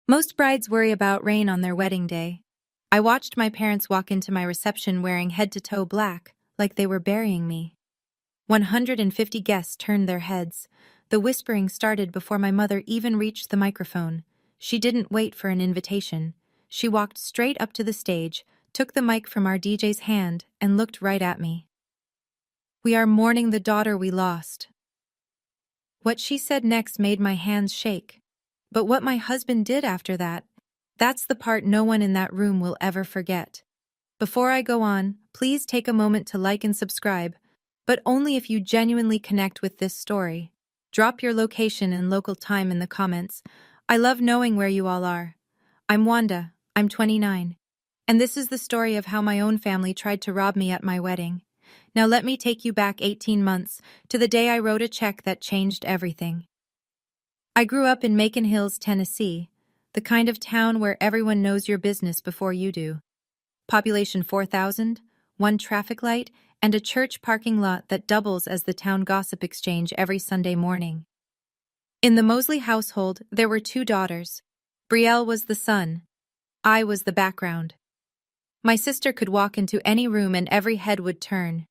Most brides worry about rain on their wedding day. I watched my parents walk into my reception wearing head-to-toe black, like they were burying me. 150 guests turned their heads. The whispering started before my mother even reached the microphone. She didn't wait for an invitation. She walked straight up to the stage, took the mic from our DJ's hand, and looked right at me. "We are mourning the daughter we lost." What she said next made my hands shake. But what my husband did after that, that's the part no one in that room will ever forget. Before I go on, please take a moment to like and subscribe, but only if you genuinely connect with this story. Drop your location and local time in the comments. I love knowing where you all are. I'm Wanda, I'm 29, and this is the story of how my own family tried to rob me at my wedding. Now let me take you back 18 months, to the day I wrote a check that changed everything. I grew up in Macon Hills, Tennessee, the kind of town where everyone knows your business before you do. Population 4,000, one traffic light, and a church parking lot that doubles as the town gossip exchange every Sunday morning. In the Mosley household, there were two daughters. Brielle was the sun. I was the background. My sister could walk into any room and every head would turn.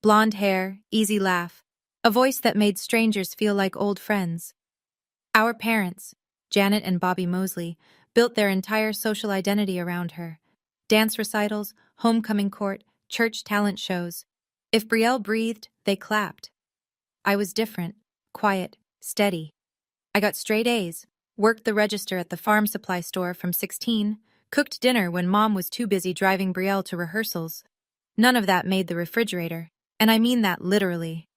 Blonde hair, easy laugh, a voice that made strangers feel like old friends. Our parents, Janet and Bobby Mosley, built their entire social identity around her. Dance recitals, homecoming court, church talent shows. If Brielle breathed, they clapped. I was different, quiet, steady. I got straight A's, worked the register at the farm supply store from 16, cooked dinner when Mom was too busy driving Brielle to rehearsals. None of that made the refrigerator, and I mean that literally.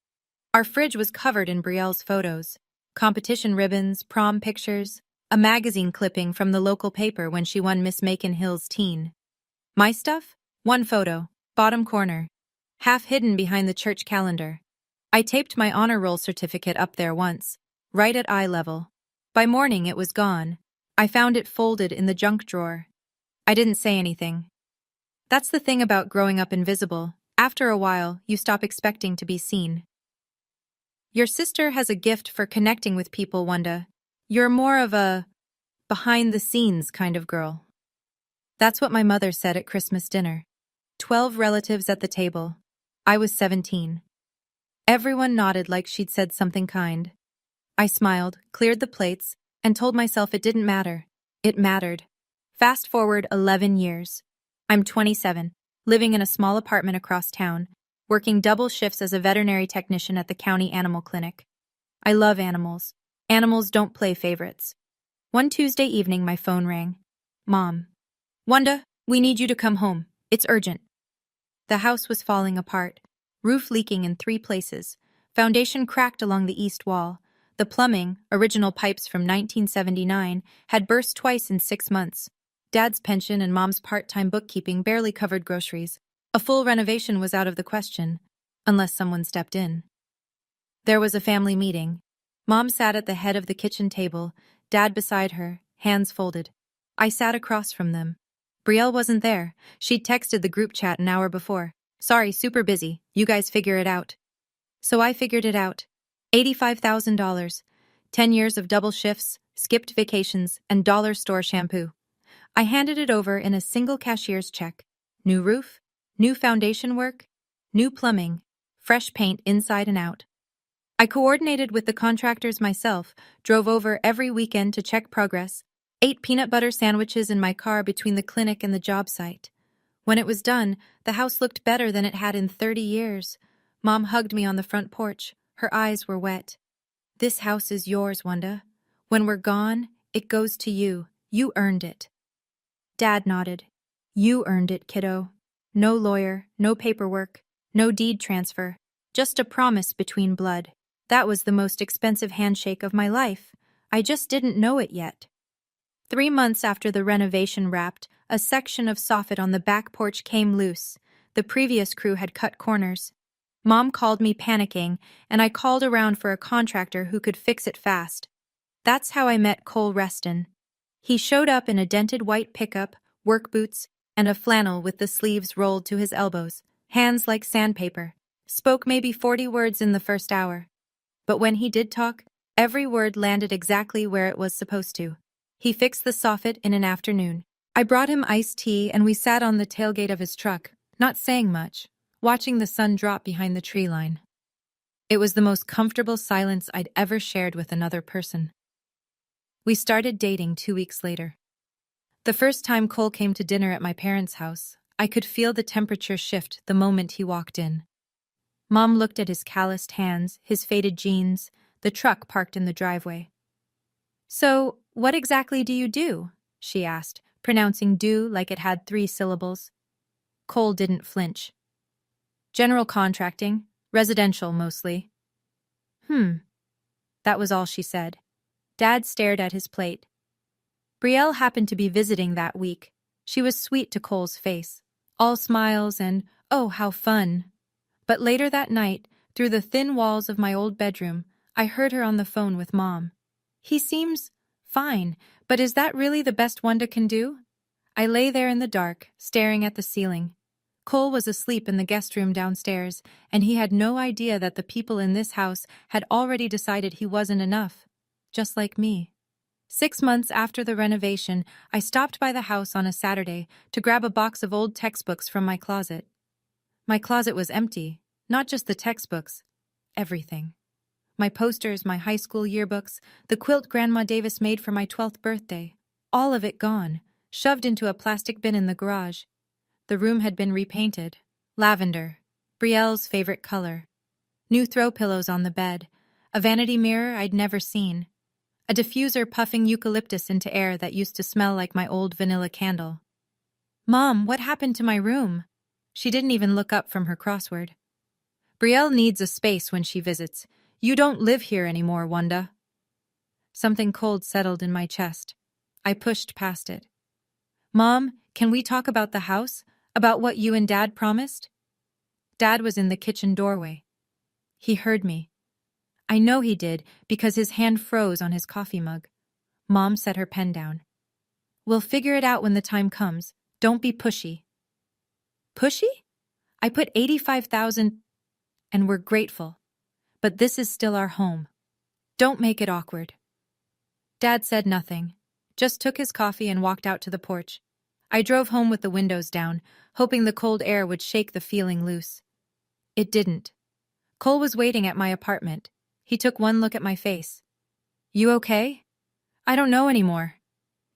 Our fridge was covered in Brielle's photos. Competition ribbons, prom pictures, a magazine clipping from the local paper when she won Miss Macon Hills Teen. My stuff? One photo, bottom corner, half hidden behind the church calendar. I taped my honor roll certificate up there once, right at eye level. By morning it was gone. I found it folded in the junk drawer. I didn't say anything. That's the thing about growing up invisible. After a while, you stop expecting to be seen. Your sister has a gift for connecting with people, Wanda. You're more of a behind-the-scenes kind of girl. That's what my mother said at Christmas dinner. 12 relatives at the table. I was 17. Everyone nodded like she'd said something kind. I smiled, cleared the plates, and told myself it didn't matter. It mattered. Fast forward 11 years. I'm 27, living in a small apartment across town, working double shifts as a veterinary technician at the county animal clinic. I love animals. Animals don't play favorites. One Tuesday evening, my phone rang. Mom. Wanda, we need you to come home. It's urgent. The house was falling apart. Roof leaking in 3 places. Foundation cracked along the east wall. The plumbing, original pipes from 1979, had burst twice in 6 months. Dad's pension and Mom's part-time bookkeeping barely covered groceries. A full renovation was out of the question, unless someone stepped in. There was a family meeting. Mom sat at the head of the kitchen table, Dad beside her, hands folded. I sat across from them. Brielle wasn't there. She'd texted the group chat an hour before. Sorry, super busy. You guys figure it out. So I figured it out. $85,000. 10 years of double shifts, skipped vacations, and dollar store shampoo. I handed it over in a single cashier's check. New roof, new foundation work, new plumbing, fresh paint inside and out. I coordinated with the contractors myself, drove over every weekend to check progress, ate peanut butter sandwiches in my car between the clinic and the job site. When it was done, the house looked better than it had in 30 years. Mom hugged me on the front porch. Her eyes were wet. This house is yours, Wanda. When we're gone, it goes to you. You earned it. Dad nodded. You earned it, kiddo. No lawyer, no paperwork, no deed transfer, just a promise between blood. That was the most expensive handshake of my life. I just didn't know it yet. 3 months after the renovation wrapped, a section of soffit on the back porch came loose. The previous crew had cut corners. Mom called me panicking, and I called around for a contractor who could fix it fast. That's how I met Cole Reston. He showed up in a dented white pickup, work boots, and a flannel with the sleeves rolled to his elbows, hands like sandpaper. Spoke maybe 40 words in the first hour. But when he did talk, every word landed exactly where it was supposed to. He fixed the soffit in an afternoon. I brought him iced tea and we sat on the tailgate of his truck, not saying much, watching the sun drop behind the tree line. It was the most comfortable silence I'd ever shared with another person. We started dating 2 weeks later. The first time Cole came to dinner at my parents' house, I could feel the temperature shift the moment he walked in. Mom looked at his calloused hands, his faded jeans, the truck parked in the driveway. "So, what exactly do you do?" she asked, pronouncing do like it had 3 syllables. Cole didn't flinch. "General contracting, residential mostly." That was all she said. Dad stared at his plate. Brielle happened to be visiting that week. She was sweet to Cole's face, all smiles and, "Oh, how fun." But later that night, through the thin walls of my old bedroom, I heard her on the phone with Mom. "He seems fine, but is that really the best Wanda can do?" I lay there in the dark, staring at the ceiling. Cole was asleep in the guest room downstairs, and he had no idea that the people in this house had already decided he wasn't enough. Just like me. 6 months after the renovation, I stopped by the house on a Saturday to grab a box of old textbooks from my closet. My closet was empty, not just the textbooks, everything. My posters, my high school yearbooks, the quilt Grandma Davis made for my 12th birthday. All of it gone, shoved into a plastic bin in the garage. The room had been repainted. Lavender, Brielle's favorite color. New throw pillows on the bed, a vanity mirror I'd never seen, a diffuser puffing eucalyptus into air that used to smell like my old vanilla candle. "Mom, what happened to my room?" She didn't even look up from her crossword. "Brielle needs a space when she visits. You don't live here anymore, Wanda." Something cold settled in my chest. I pushed past it. "Mom, can we talk about the house? About what you and Dad promised?" Dad was in the kitchen doorway. He heard me. I know he did because his hand froze on his coffee mug. Mom set her pen down. "We'll figure it out when the time comes. Don't be pushy." "Pushy? I put 85,000 and we're grateful. But this is still our home. Don't make it awkward." Dad said nothing, just took his coffee and walked out to the porch. I drove home with the windows down, hoping the cold air would shake the feeling loose. It didn't. Cole was waiting at my apartment. He took one look at my face. "You okay?" "I don't know anymore."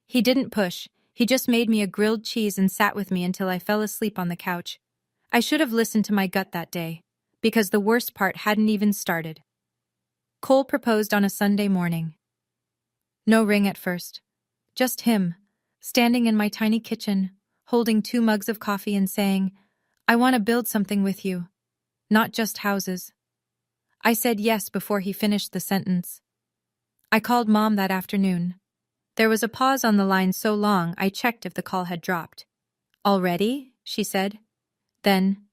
He didn't push. He just made me a grilled cheese and sat with me until I fell asleep on the couch. I should have listened to my gut that day, because the worst part hadn't even started. Cole proposed on a Sunday morning. No ring at first. Just him, standing in my tiny kitchen, holding 2 mugs of coffee and saying, "I want to build something with you. Not just houses." I said yes before he finished the sentence. I called Mom that afternoon. There was a pause on the line so long I checked if the call had dropped. "Already?" she said. Then,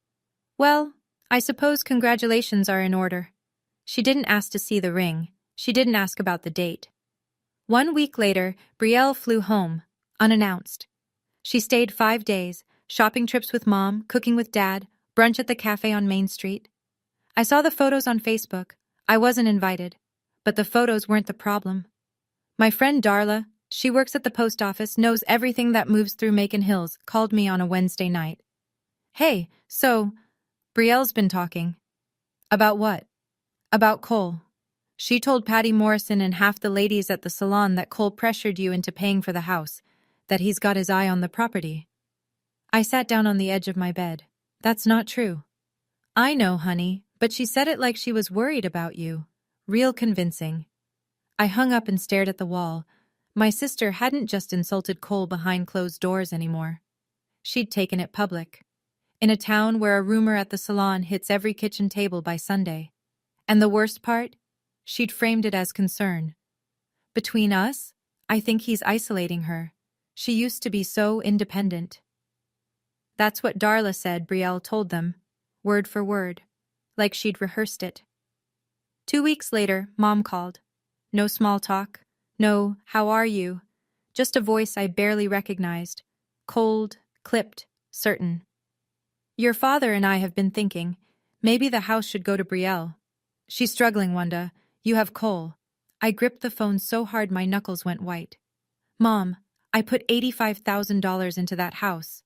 "Well, I suppose congratulations are in order." She didn't ask to see the ring. She didn't ask about the date. 1 week later, Brielle flew home, unannounced. She stayed 5 days, shopping trips with Mom, cooking with Dad, brunch at the cafe on Main Street. I saw the photos on Facebook. I wasn't invited, but the photos weren't the problem. My friend Darla, she works at the post office, knows everything that moves through Macon Hills, called me on a Wednesday night. "Hey, so, Brielle's been talking." "About what?" "About Cole. She told Patty Morrison and half the ladies at the salon that Cole pressured you into paying for the house, that he's got his eye on the property." I sat down on the edge of my bed. "That's not true." "I know, honey, but she said it like she was worried about you. Real convincing." I hung up and stared at the wall. My sister hadn't just insulted Cole behind closed doors anymore. She'd taken it public. In a town where a rumor at the salon hits every kitchen table by Sunday. And the worst part? She'd framed it as concern. "Between us, I think he's isolating her. She used to be so independent." That's what Darla said, Brielle told them, word for word, like she'd rehearsed it. 2 weeks later, Mom called. No small talk. No, "How are you?" Just a voice I barely recognized. Cold, clipped, certain. "Your father and I have been thinking, maybe the house should go to Brielle. She's struggling, Wanda. You have Cole." I gripped the phone so hard my knuckles went white. Mom, I put $85,000 into that house.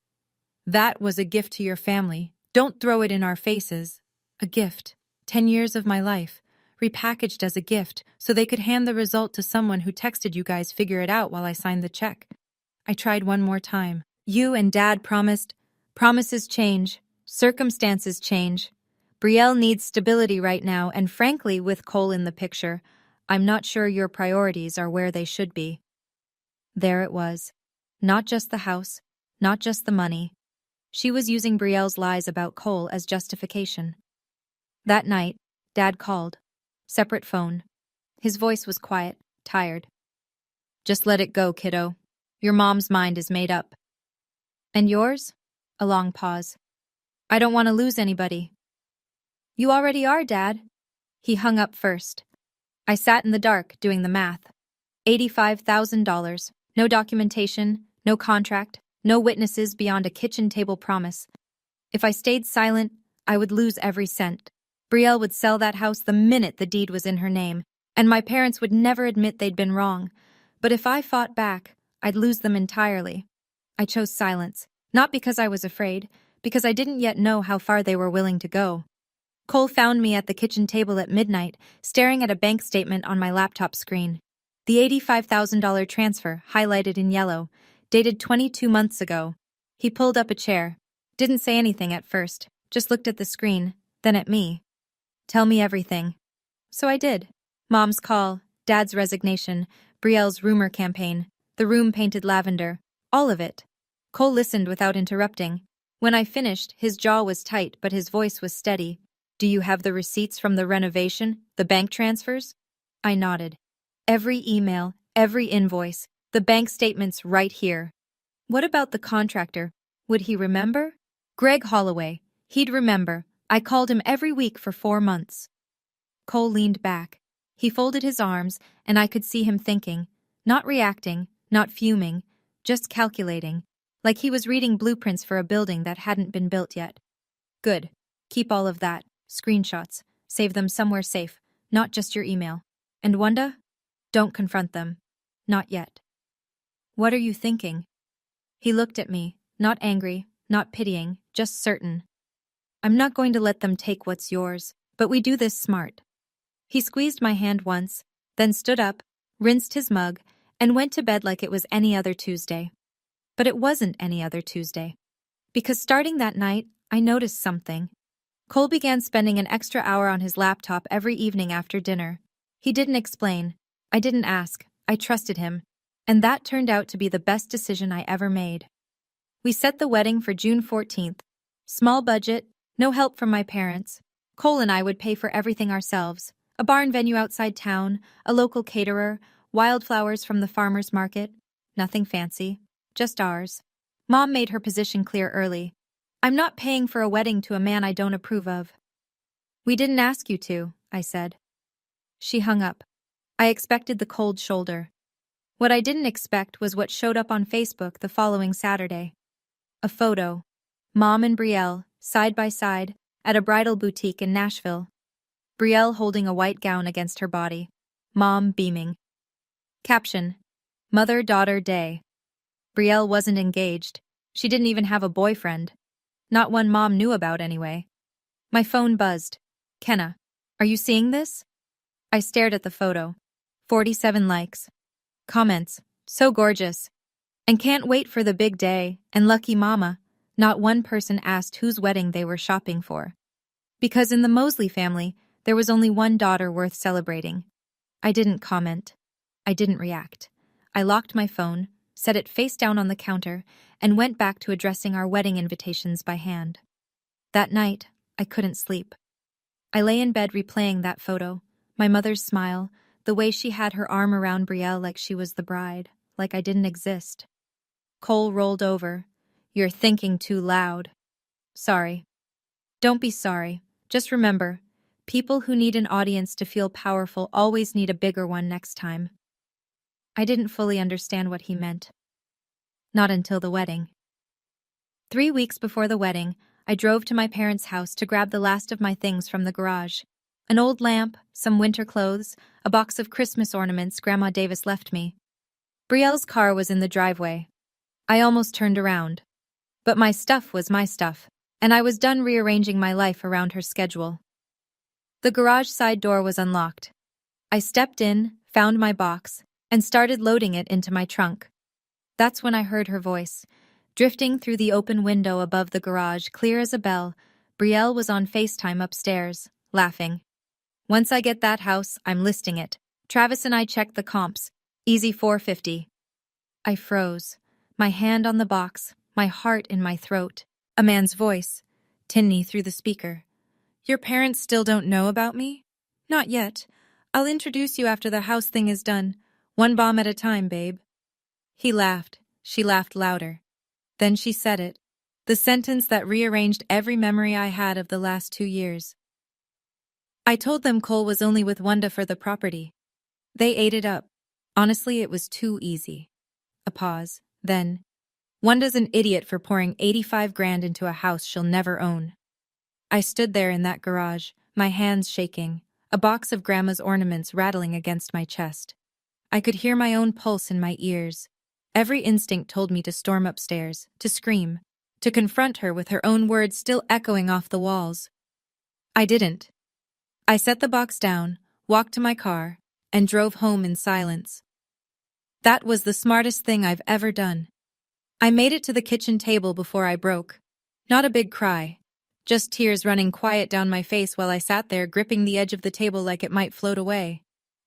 That was a gift to your family. Don't throw it in our faces. A gift. 10 years of my life. Repackaged as a gift so they could hand the result to someone who texted you guys figure it out while I signed the check. I tried one more time. You and Dad promised. Promises change. Circumstances change. Brielle needs stability right now, and frankly, with Cole in the picture, I'm not sure your priorities are where they should be. There it was. Not just the house, not just the money. She was using Brielle's lies about Cole as justification. That night, Dad called. Separate phone. His voice was quiet, tired. Just let it go, kiddo. Your mom's mind is made up. And yours? A long pause. I don't want to lose anybody. You already are, Dad. He hung up first. I sat in the dark doing the math. $85,000. No documentation, no contract, no witnesses beyond a kitchen table promise. If I stayed silent, I would lose every cent. Brielle would sell that house the minute the deed was in her name, and my parents would never admit they'd been wrong. But if I fought back, I'd lose them entirely. I chose silence, not because I was afraid, because I didn't yet know how far they were willing to go. Cole found me at the kitchen table at midnight, staring at a bank statement on my laptop screen. The $85,000 transfer, highlighted in yellow, dated 22 months ago. He pulled up a chair. Didn't say anything at first, just looked at the screen, then at me. Tell me everything. So I did. Mom's call, Dad's resignation, Brielle's rumor campaign, the room painted lavender, all of it. Cole listened without interrupting. When I finished, his jaw was tight, but his voice was steady. Do you have the receipts from the renovation, the bank transfers? I nodded. Every email, every invoice, the bank statements right here. What about the contractor? Would he remember? Greg Holloway. He'd remember. I called him every week for 4 months. Cole leaned back. He folded his arms, and I could see him thinking, not reacting, not fuming, just calculating, like he was reading blueprints for a building that hadn't been built yet. Good. Keep all of that. Screenshots. Save them somewhere safe, not just your email. And Wanda? Don't confront them. Not yet. What are you thinking? He looked at me, not angry, not pitying, just certain. I'm not going to let them take what's yours, but we do this smart. He squeezed my hand once, then stood up, rinsed his mug, and went to bed like it was any other Tuesday. But it wasn't any other Tuesday. Because starting that night, I noticed something. Cole began spending an extra hour on his laptop every evening after dinner. He didn't explain. I didn't ask. I trusted him. And that turned out to be the best decision I ever made. We set the wedding for June 14th. Small budget, no help from my parents. Cole and I would pay for everything ourselves. A barn venue outside town, a local caterer, wildflowers from the farmer's market. Nothing fancy. Just ours. Mom made her position clear early. I'm not paying for a wedding to a man I don't approve of. We didn't ask you to, I said. She hung up. I expected the cold shoulder. What I didn't expect was what showed up on Facebook the following Saturday. A photo. Mom and Brielle, side by side, at a bridal boutique in Nashville. Brielle holding a white gown against her body. Mom beaming. Caption. Mother-daughter day. Brielle wasn't engaged. She didn't even have a boyfriend. Not one Mom knew about anyway. My phone buzzed. Kenna, are you seeing this? I stared at the photo. 47 likes. Comments. So gorgeous. And can't wait for the big day. And lucky mama. Not one person asked whose wedding they were shopping for. Because in the Mosley family, there was only one daughter worth celebrating. I didn't comment. I didn't react. I locked my phone, set it face down on the counter, and went back to addressing our wedding invitations by hand. That night, I couldn't sleep. I lay in bed replaying that photo, my mother's smile, the way she had her arm around Brielle like she was the bride, like I didn't exist. Cole rolled over. You're thinking too loud. Sorry. Don't be sorry. Just remember, people who need an audience to feel powerful always need a bigger one next time. I didn't fully understand what he meant. Not until the wedding. 3 weeks before the wedding, I drove to my parents' house to grab the last of my things from the garage. An old lamp, some winter clothes, a box of Christmas ornaments Grandma Davis left me. Brielle's car was in the driveway. I almost turned around. But my stuff was my stuff, and I was done rearranging my life around her schedule. The garage side door was unlocked. I stepped in, found my box, and started loading it into my trunk. That's when I heard her voice. Drifting through the open window above the garage, clear as a bell, Brielle was on FaceTime upstairs, laughing. Once I get that house, I'm listing it. Travis and I checked the comps. Easy 450. I froze, my hand on the box, my heart in my throat. A man's voice, tinny through the speaker. Your parents still don't know about me? Not yet. I'll introduce you after the house thing is done. One bomb at a time, babe. He laughed. She laughed louder. Then she said it. The sentence that rearranged every memory I had of the last 2 years. I told them Cole was only with Wanda for the property. They ate it up. Honestly, it was too easy. A pause. Then, Wanda's an idiot for pouring 85 grand into a house she'll never own. I stood there in that garage, my hands shaking, a box of Grandma's ornaments rattling against my chest. I could hear my own pulse in my ears. Every instinct told me to storm upstairs, to scream, to confront her with her own words still echoing off the walls. I didn't. I set the box down, walked to my car, and drove home in silence. That was the smartest thing I've ever done. I made it to the kitchen table before I broke. Not a big cry, just tears running quiet down my face while I sat there gripping the edge of the table like it might float away.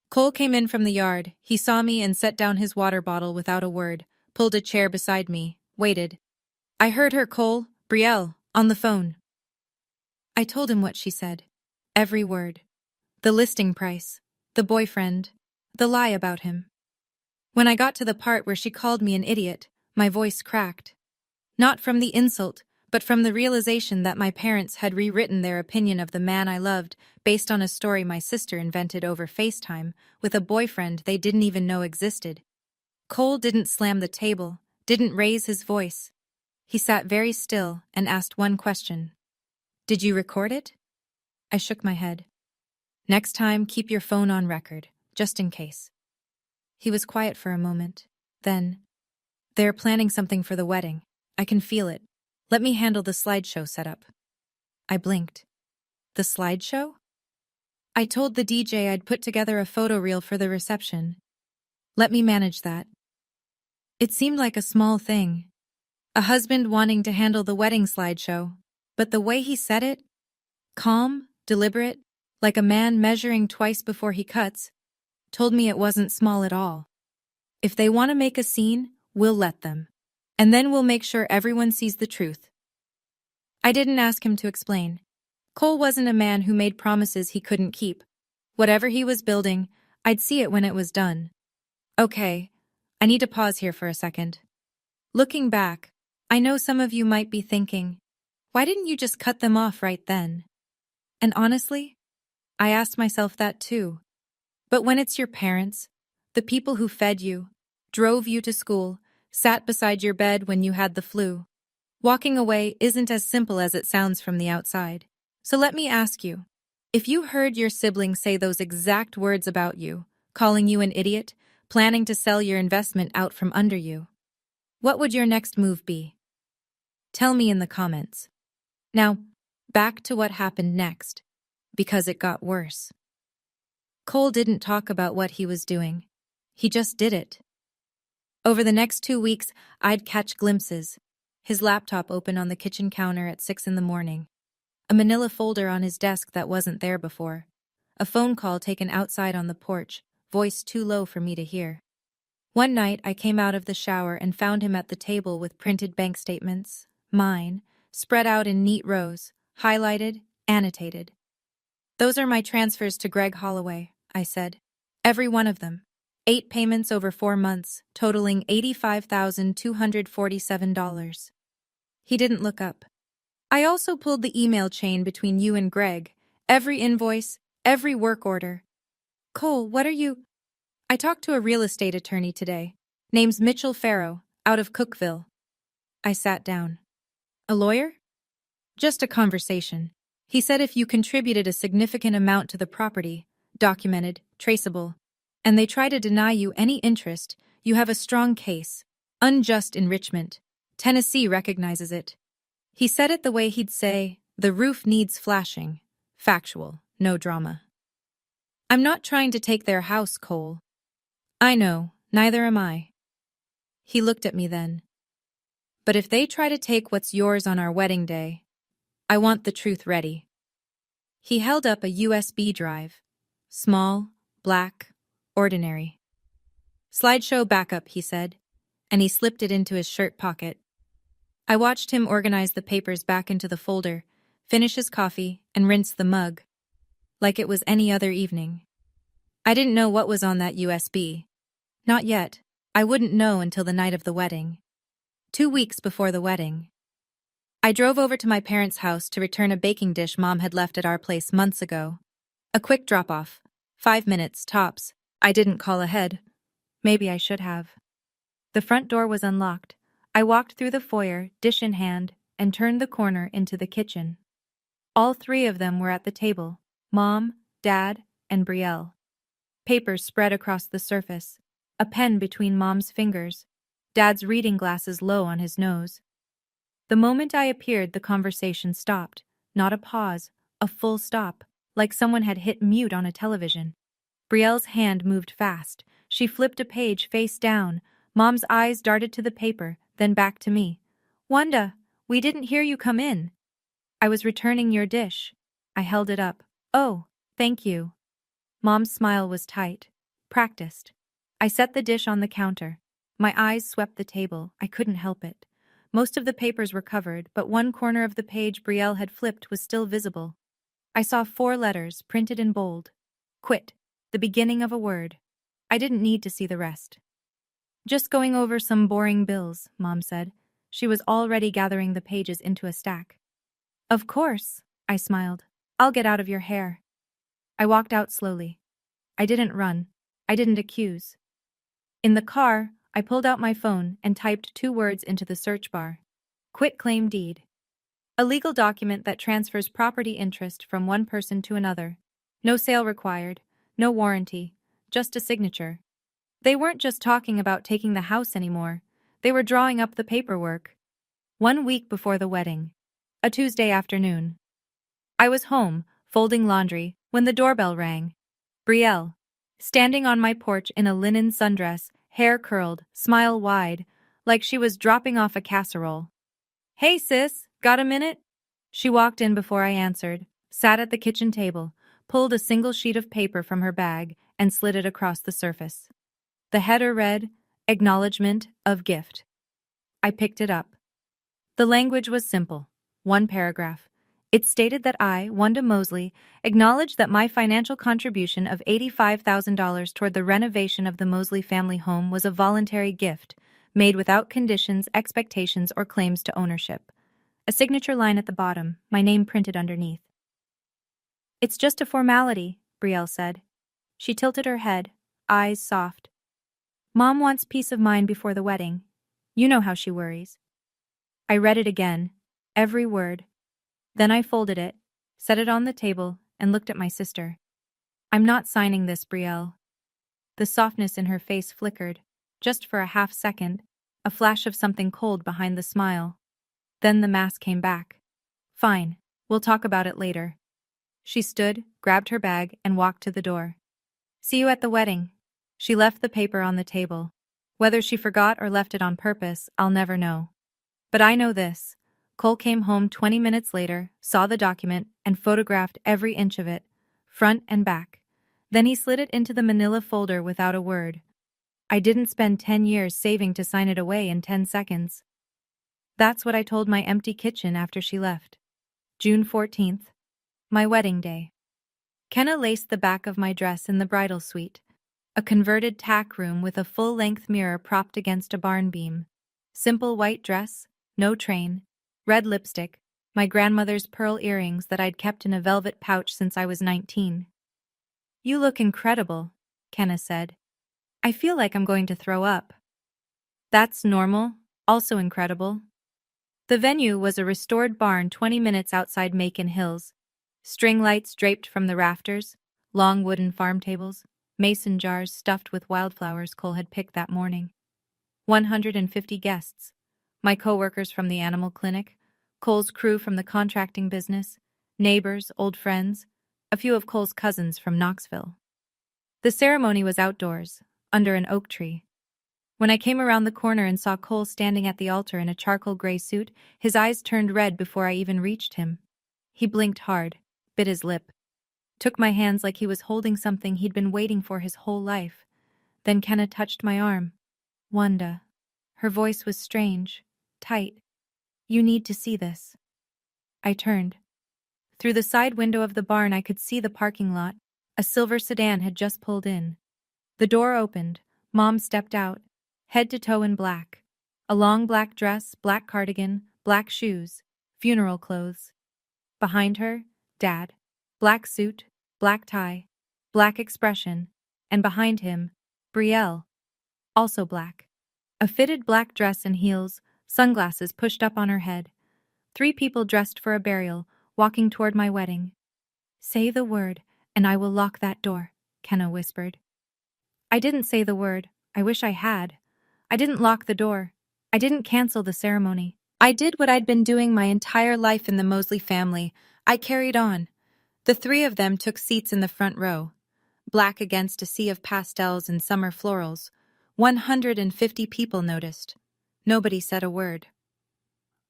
Cole came in from the yard. He saw me and set down his water bottle without a word, pulled a chair beside me, waited. I heard her, Cole, Brielle, on the phone. I told him what she said. Every word. The listing price, the boyfriend, the lie about him. When I got to the part where she called me an idiot, my voice cracked. Not from the insult, but from the realization that my parents had rewritten their opinion of the man I loved based on a story my sister invented over FaceTime with a boyfriend they didn't even know existed. Cole didn't slam the table, didn't raise his voice. He sat very still and asked one question. Did you record it? I shook my head. Next time, keep your phone on record, just in case. He was quiet for a moment. Then, they're planning something for the wedding. I can feel it. Let me handle the slideshow setup. I blinked. The slideshow? I told the DJ I'd put together a photo reel for the reception. Let me manage that. It seemed like a small thing. A husband wanting to handle the wedding slideshow. But the way he said it, calm, deliberate, like a man measuring twice before he cuts, told me it wasn't small at all. If they want to make a scene, we'll let them. And then we'll make sure everyone sees the truth. I didn't ask him to explain. Cole wasn't a man who made promises he couldn't keep. Whatever he was building, I'd see it when it was done. Okay, I need to pause here for a second. Looking back, I know some of you might be thinking, why didn't you just cut them off right then? And honestly, I asked myself that too. But when it's your parents, the people who fed you, drove you to school, sat beside your bed when you had the flu, walking away isn't as simple as it sounds from the outside. So let me ask you, if you heard your sibling say those exact words about you, calling you an idiot, planning to sell your investment out from under you, what would your next move be? Tell me in the comments. Now, back to what happened next, because it got worse. Cole didn't talk about what he was doing. He just did it. Over the next 2 weeks, I'd catch glimpses. His laptop open on the kitchen counter at 6 in the morning. A manila folder on his desk that wasn't there before. A phone call taken outside on the porch, voice too low for me to hear. One night, I came out of the shower and found him at the table with printed bank statements, mine, spread out in neat rows, highlighted, annotated. Those are my transfers to Greg Holloway, I said. Every one of them. 8 payments over 4 months, totaling $85,247. He didn't look up. I also pulled the email chain between you and Greg, every invoice, every work order. Cole, what are you? I talked to a real estate attorney today. Name's Mitchell Farrow, out of Cookville. I sat down. A lawyer? Just a conversation. He said if you contributed a significant amount to the property, documented, traceable, and they try to deny you any interest, You have a strong case. Unjust enrichment. Tennessee recognizes it. He said it the way he'd say, the roof needs flashing. Factual, no drama. I'm not trying to take their house, Cole. I know, neither am I. He looked at me then. But if they try to take what's yours on our wedding day, I want the truth ready. He held up a USB drive. Small, black, ordinary. Slideshow backup, he said, and he slipped it into his shirt pocket. I watched him organize the papers back into the folder, finish his coffee, and rinse the mug, like it was any other evening. I didn't know what was on that USB. Not yet. I wouldn't know until the night of the wedding. 2 weeks before the wedding. I drove over to my parents' house to return a baking dish Mom had left at our place months ago. A quick drop-off. 5 minutes, tops. I didn't call ahead. Maybe I should have. The front door was unlocked. I walked through the foyer, dish in hand, and turned the corner into the kitchen. All 3 of them were at the table. Mom, Dad, and Brielle. Papers spread across the surface. A pen between Mom's fingers. Dad's reading glasses low on his nose. The moment I appeared, the conversation stopped. Not a pause, a full stop, like someone had hit mute on a television. Brielle's hand moved fast. She flipped a page face down. Mom's eyes darted to the paper, then back to me. Wanda, we didn't hear you come in. I was returning your dish. I held it up. Oh, thank you. Mom's smile was tight. Practiced. I set the dish on the counter. My eyes swept the table. I couldn't help it. Most of the papers were covered, but one corner of the page Brielle had flipped was still visible. I saw 4 letters, printed in bold. Quit. The beginning of a word. I didn't need to see the rest. Just going over some boring bills, Mom said. She was already gathering the pages into a stack. Of course, I smiled. I'll get out of your hair. I walked out slowly. I didn't run. I didn't accuse. In the car, I pulled out my phone and typed 2 words into the search bar. Quitclaim deed. A legal document that transfers property interest from one person to another. No sale required, no warranty, just a signature. They weren't just talking about taking the house anymore. They were drawing up the paperwork. 1 week before the wedding. A Tuesday afternoon. I was home, folding laundry, when the doorbell rang. Brielle. Standing on my porch in a linen sundress, hair curled, smile wide, like she was dropping off a casserole. Hey sis, got a minute? She walked in before I answered, sat at the kitchen table, pulled a single sheet of paper from her bag, and slid it across the surface. The header read, Acknowledgement of Gift. I picked it up. The language was simple. 1 paragraph. It stated that I, Wanda Mosley, acknowledge that my financial contribution of $85,000 toward the renovation of the Mosley family home was a voluntary gift, made without conditions, expectations, or claims to ownership. A signature line at the bottom, my name printed underneath. It's just a formality, Brielle said. She tilted her head, eyes soft. Mom wants peace of mind before the wedding. You know how she worries. I read it again, every word. Then I folded it, set it on the table, and looked at my sister. I'm not signing this, Brielle. The softness in her face flickered, just for a half second, a flash of something cold behind the smile. Then the mask came back. Fine, we'll talk about it later. She stood, grabbed her bag, and walked to the door. See you at the wedding. She left the paper on the table. Whether she forgot or left it on purpose, I'll never know. But I know this. Cole came home 20 minutes later, saw the document, and photographed every inch of it, front and back. Then he slid it into the manila folder without a word. I didn't spend 10 years saving to sign it away in 10 seconds. That's what I told my empty kitchen after she left. June 14th. My wedding day. Kenna laced the back of my dress in the bridal suite. A converted tack room with a full-length mirror propped against a barn beam. Simple white dress, no train. Red lipstick, my grandmother's pearl earrings that I'd kept in a velvet pouch since I was 19. You look incredible, Kenna said. I feel like I'm going to throw up. That's normal, also incredible. The venue was a restored barn 20 minutes outside Macon Hills. String lights draped from the rafters, long wooden farm tables, mason jars stuffed with wildflowers Cole had picked that morning. 150 guests. My co-workers from the animal clinic, Cole's crew from the contracting business, neighbors, old friends, a few of Cole's cousins from Knoxville. The ceremony was outdoors, under an oak tree. When I came around the corner and saw Cole standing at the altar in a charcoal gray suit, his eyes turned red before I even reached him. He blinked hard, bit his lip, took my hands like he was holding something he'd been waiting for his whole life. Then Kenna touched my arm. Wanda. Her voice was strange, tight. You need to see this. I turned. Through the side window of the barn I could see the parking lot. A silver sedan had just pulled in. The door opened. Mom stepped out, head to toe in black. A long black dress, black cardigan, black shoes, funeral clothes. Behind her, Dad. Black suit, black tie, black expression, and behind him, Brielle. Also black. A fitted black dress and heels, sunglasses pushed up on her head. 3 people dressed for a burial, walking toward my wedding. Say the word, and I will lock that door, Kenna whispered. I didn't say the word. I wish I had. I didn't lock the door. I didn't cancel the ceremony. I did what I'd been doing my entire life in the Mosley family. I carried on. The 3 of them took seats in the front row. Black against a sea of pastels and summer florals. 150 people noticed. Nobody said a word.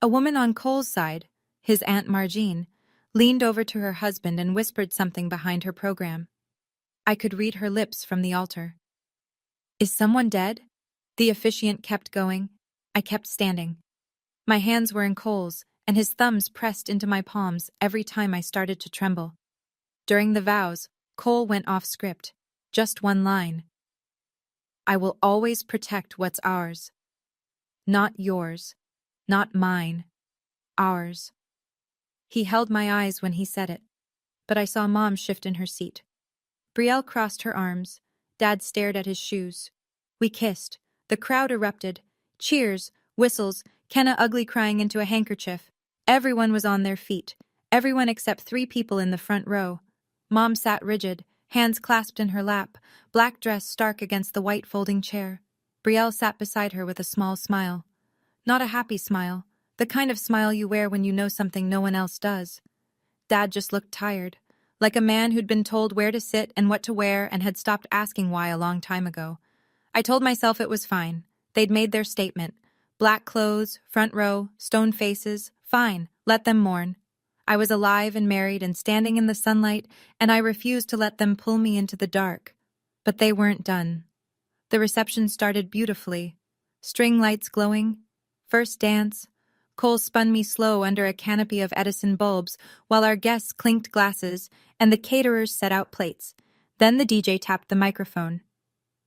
A woman on Cole's side, his Aunt Margine, leaned over to her husband and whispered something behind her program. I could read her lips from the altar. Is someone dead? The officiant kept going. I kept standing. My hands were in Cole's, and his thumbs pressed into my palms every time I started to tremble. During the vows, Cole went off script. Just one line. I will always protect what's ours. Not yours. Not mine. Ours. He held my eyes when he said it, but I saw Mom shift in her seat. Brielle crossed her arms. Dad stared at his shoes. We kissed. The crowd erupted. Cheers, whistles, Kenna ugly crying into a handkerchief. Everyone was on their feet. Everyone except 3 people in the front row. Mom sat rigid, hands clasped in her lap, black dress stark against the white folding chair. Brielle sat beside her with a small smile. Not a happy smile, the kind of smile you wear when you know something no one else does. Dad just looked tired, like a man who'd been told where to sit and what to wear and had stopped asking why a long time ago. I told myself it was fine. They'd made their statement. Black clothes, front row, stone faces. Fine, let them mourn. I was alive and married and standing in the sunlight, and I refused to let them pull me into the dark. But they weren't done. The reception started beautifully. String lights glowing. First dance. Cole spun me slow under a canopy of Edison bulbs while our guests clinked glasses and the caterers set out plates. Then the DJ tapped the microphone.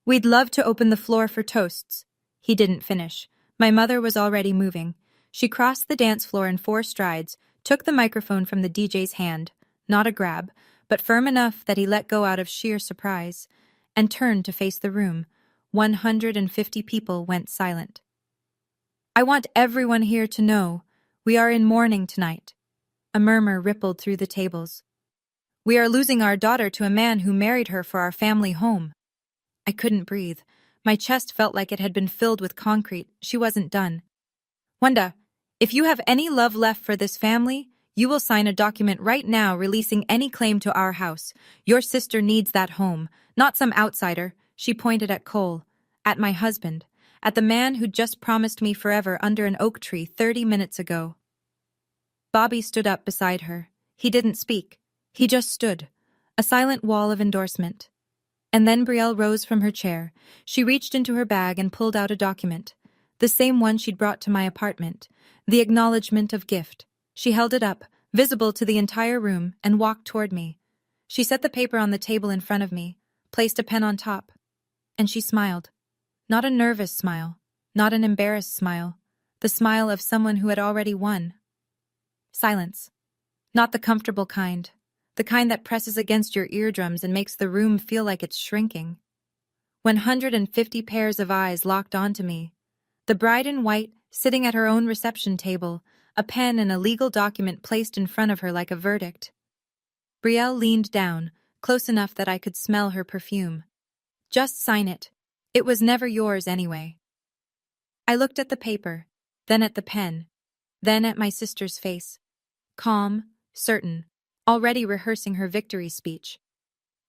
We'd love to open the floor for toasts. He didn't finish. My mother was already moving. She crossed the dance floor in 4 strides, took the microphone from the DJ's hand, not a grab, but firm enough that he let go out of sheer surprise, and turned to face the room. 150 people went silent. I want everyone here to know we are in mourning tonight. A murmur rippled through the tables. We are losing our daughter to a man who married her for our family home. I couldn't breathe. My chest felt like it had been filled with concrete. She wasn't done. Wanda, if you have any love left for this family, you will sign a document right now releasing any claim to our house. Your sister needs that home, not some outsider. She pointed at Cole, at my husband, at the man who'd just promised me forever under an oak tree 30 minutes ago. Bobby stood up beside her. He didn't speak. He just stood, a silent wall of endorsement. And then Brielle rose from her chair. She reached into her bag and pulled out a document, the same one she'd brought to my apartment, the acknowledgement of gift. She held it up, visible to the entire room, and walked toward me. She set the paper on the table in front of me, placed a pen on top, and she smiled. Not a nervous smile, not an embarrassed smile, the smile of someone who had already won. Silence. Not the comfortable kind, the kind that presses against your eardrums and makes the room feel like it's shrinking. 150 pairs of eyes locked onto me. The bride in white, sitting at her own reception table, a pen and a legal document placed in front of her like a verdict. Brielle leaned down, close enough that I could smell her perfume. Just sign it. It was never yours anyway. I looked at the paper, then at the pen, then at my sister's face. Calm, certain, already rehearsing her victory speech.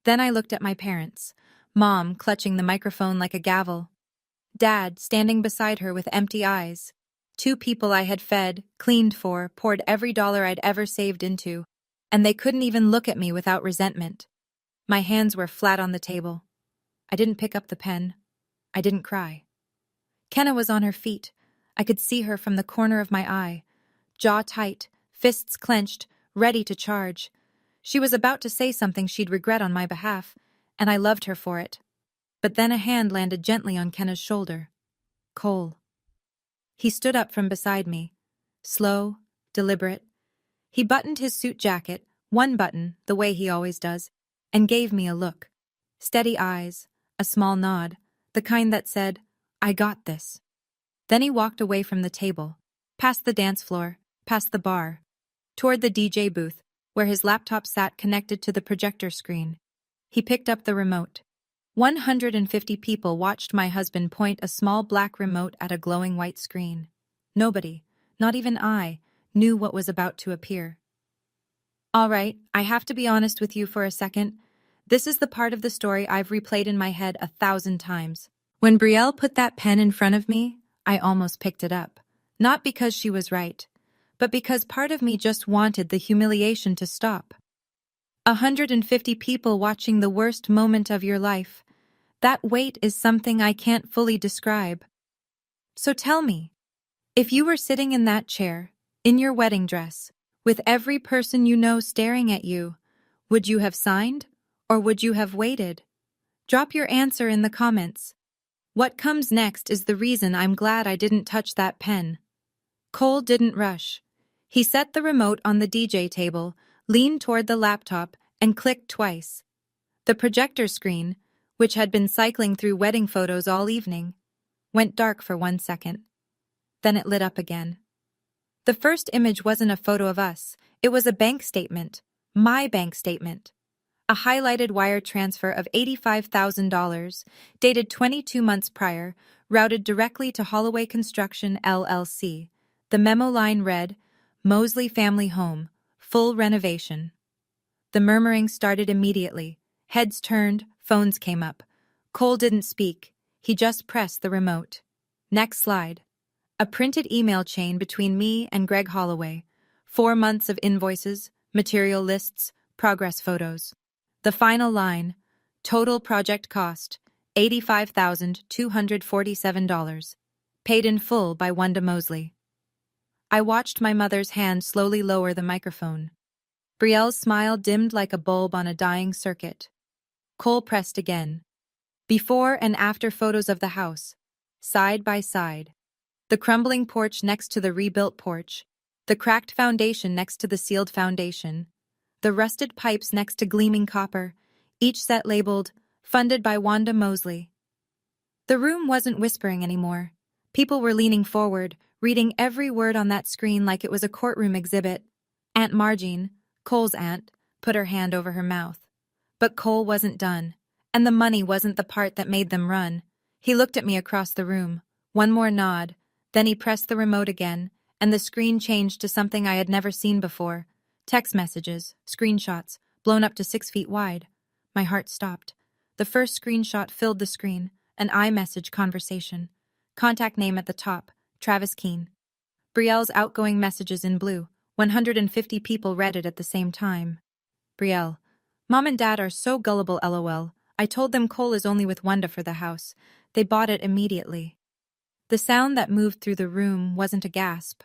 Then I looked at my parents, Mom clutching the microphone like a gavel, Dad standing beside her with empty eyes. Two people I had fed, cleaned for, poured every dollar I'd ever saved into, and they couldn't even look at me without resentment. My hands were flat on the table. I didn't pick up the pen. I didn't cry. Kenna was on her feet. I could see her from the corner of my eye, jaw tight, fists clenched, ready to charge. She was about to say something she'd regret on my behalf, and I loved her for it. But then a hand landed gently on Kenna's shoulder. Cole. He stood up from beside me, slow, deliberate. He buttoned his suit jacket, one button, the way he always does, and gave me a look. Steady eyes, a small nod, the kind that said, I got this. Then he walked away from the table, past the dance floor, past the bar, toward the DJ booth, where his laptop sat connected to the projector screen. He picked up the remote. 150 people watched my husband point a small black remote at a glowing white screen. Nobody, not even I, knew what was about to appear. All right, I have to be honest with you for a second. This is the part of the story I've replayed in my head 1,000 times. When Brielle put that pen in front of me, I almost picked it up. Not because she was right, but because part of me just wanted the humiliation to stop. 150 people watching the worst moment of your life. That weight is something I can't fully describe. So tell me, if you were sitting in that chair, in your wedding dress, with every person you know staring at you, would you have signed, or would you have waited? Drop your answer in the comments. What comes next is the reason I'm glad I didn't touch that pen. Cole didn't rush. He set the remote on the DJ table, leaned toward the laptop, and clicked twice. The projector screen, which had been cycling through wedding photos all evening, went dark for 1 second. Then it lit up again. The first image wasn't a photo of us. It was a bank statement. My bank statement. A highlighted wire transfer of $85,000, dated 22 months prior, routed directly to Holloway Construction, LLC. The memo line read, Mosley Family Home, full renovation. The murmuring started immediately. Heads turned, phones came up. Cole didn't speak. He just pressed the remote. Next slide. A printed email chain between me and Greg Holloway. 4 months of invoices, material lists, progress photos. The final line, total project cost, $85,247. Paid in full by Wanda Mosley. I watched my mother's hand slowly lower the microphone. Brielle's smile dimmed like a bulb on a dying circuit. Cole pressed again. Before and after photos of the house, side by side. The crumbling porch next to the rebuilt porch, the cracked foundation next to the sealed foundation, the rusted pipes next to gleaming copper, each set labeled, funded by Wanda Mosley. The room wasn't whispering anymore. People were leaning forward, reading every word on that screen like it was a courtroom exhibit. Aunt Margene, Cole's aunt, put her hand over her mouth. But Cole wasn't done, and the money wasn't the part that made them run. He looked at me across the room. One more nod, then he pressed the remote again, and the screen changed to something I had never seen before. Text messages, screenshots, blown up to 6 feet wide. My heart stopped. The first screenshot filled the screen, an iMessage conversation. Contact name at the top, Travis Keene. Brielle's outgoing messages in blue. 150 people read it at the same time. Brielle. Mom and Dad are so gullible, LOL. I told them Cole is only with Wanda for the house. They bought it immediately. The sound that moved through the room wasn't a gasp.